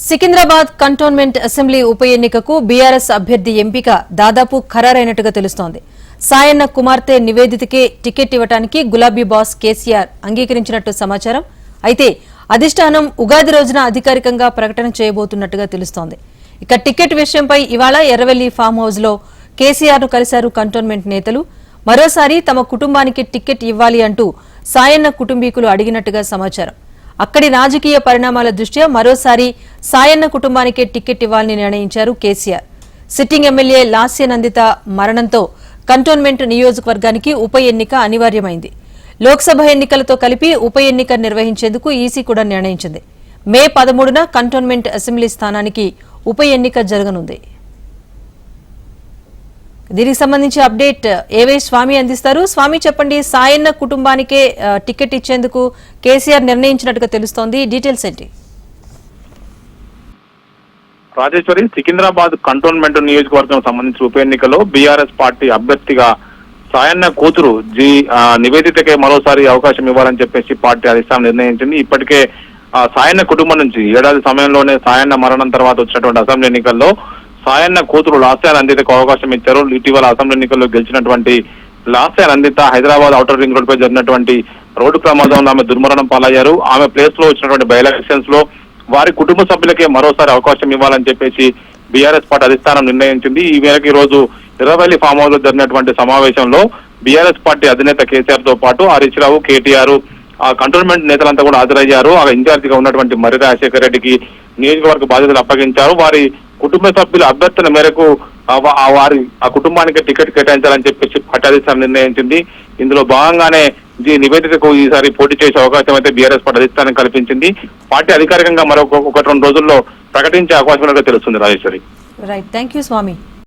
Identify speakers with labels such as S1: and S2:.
S1: Secunderabad cantonment assembly ఉప ఎన్నికకు BRS అభ్యర్థి ఎంపిక దాదాపు ఖరారైనట్టుగా తెలుస్తోంది. సాయన్న కుమార్తె నివేదితకే టికెట్ ఇవ్వడానికి గులాబీ బాస్ కేసీఆర్ అంగీకరించినట్టు సమాచారం. అయితే అధిష్టానం ఉగాది రోజున అధికారికంగా ప్రకటన చేయబోతున్నట్టుగా తెలుస్తోంది. ఇక టికెట్ విషయంపై ఇవాళ ఎర్రవెల్లి ఫామ్ హౌస్ లో కేసీఆర్ ను కలిశారు కంటోన్మెంట్ నేతలు. మరోసారి తమ కుటుంబానికి టికెట్ ఇవ్వాలి అంటూ సాయన్న కుటుంబీకులు అడిగినట్టుగా సమాచారం. అక్కడి రాజకీయ పరిణామాల దృష్ట్యా మరోసారి సాయన్న కుటుంబానికే టికెట్ ఇవ్వాలని నిర్ణయించారు కేసీఆర్. సిట్టింగ్ ఎమ్మెల్యే లాస్య నందిత మరణంతో కంటోన్మెంట్ నియోజకవర్గానికి ఉప ఎన్నిక అనివార్యమైంది. లోక్సభ ఎన్నికలతో కలిపి ఉప ఎన్నిక నిర్వహించేందుకు ఈసీ కూడా నిర్ణయించింది. మే 13న కంటోన్మెంట్ అసెంబ్లీ స్థానానికి ఉప ఎన్నిక జరగనుంది. దీనికి సంబంధించి అప్డేట్ ఏవై స్వామి అందిస్తారు. స్వామి చెప్పండి, సాయన్న కుటుంబానికే టికెట్ ఇచ్చేందుకు కేసీఆర్ నిర్ణయించినట్టుగా తెలుస్తోంది, డీటెయిల్స్ ఏంటి?
S2: రాజేశ్వరి, సికింద్రాబాద్ కంటోన్మెంట్ నియోజకవర్గం సంబంధించిన ఉప ఎన్నికలో బీఆర్ఎస్ పార్టీ అభ్యర్థిగా సాయన్న కూతురు నివేదితకే మరోసారి అవకాశం ఇవ్వాలని చెప్పేసి పార్టీ అధిష్టానం నిర్ణయించింది. ఇప్పటికే సాయన్న కుటుంబం నుంచి ఏడాది సమయంలోనే సాయన్న మరణం తర్వాత వచ్చినటువంటి అసెంబ్లీ ఎన్నికల్లో సాయన్న కూతురు లాస్య నందితకు అవకాశం ఇచ్చారు. ఇటీవల అసెంబ్లీ ఎన్నికల్లో గెలిచినటువంటి Lasya Nanditha Hyderabad outer ring road పై జరిగినటువంటి రోడ్డు ప్రమాదంలో ఆమె దుర్మరణం పాలయ్యారు. ఆమె ప్లేస్ లో వచ్చినటువంటి బై ఎలక్షన్స్ లో వారి కుటుంబ సభ్యులకే మరోసారి అవకాశం ఇవ్వాలని చెప్పేసి బీఆర్ఎస్ పార్టీ అధిష్టానం నిర్ణయించింది. ఈ మేరకు ఈ రోజు ఎర్రవెల్లి ఫామ్ హౌస్ లో జరిగినటువంటి సమావేశంలో బీఆర్ఎస్ పార్టీ అధినేత కేసీఆర్ తో పాటు హరీష్ రావు, కేటీఆర్, ఆ కంటోన్మెంట్ నేతలంతా కూడా హాజరయ్యారు. ఆ ఇన్ఛార్జిగా ఉన్నటువంటి మర్రి రాజశేఖర రెడ్డికి నియోజకవర్గ బాధ్యతలు అప్పగించారు. వారి కుటుంబ సభ్యుల అభ్యర్థన మేరకు వారి ఆ కుటుంబానికి టికెట్ కేటాయించాలని చెప్పేసి పార్టీ అధిష్టానం నిర్ణయించింది. ఇందులో భాగంగానే నివేదికకు ఈసారి పోటీ చేసే అవకాశం అయితే బీఆర్ఎస్ పార్టీ అధిష్టానం కల్పించింది. పార్టీ అధికారికంగా మరొక 1-2 రోజుల్లో ప్రకటించే అవకాశం ఉన్నట్టు తెలుస్తుంది. Rajeshwari.
S1: Right, thank you Swamy.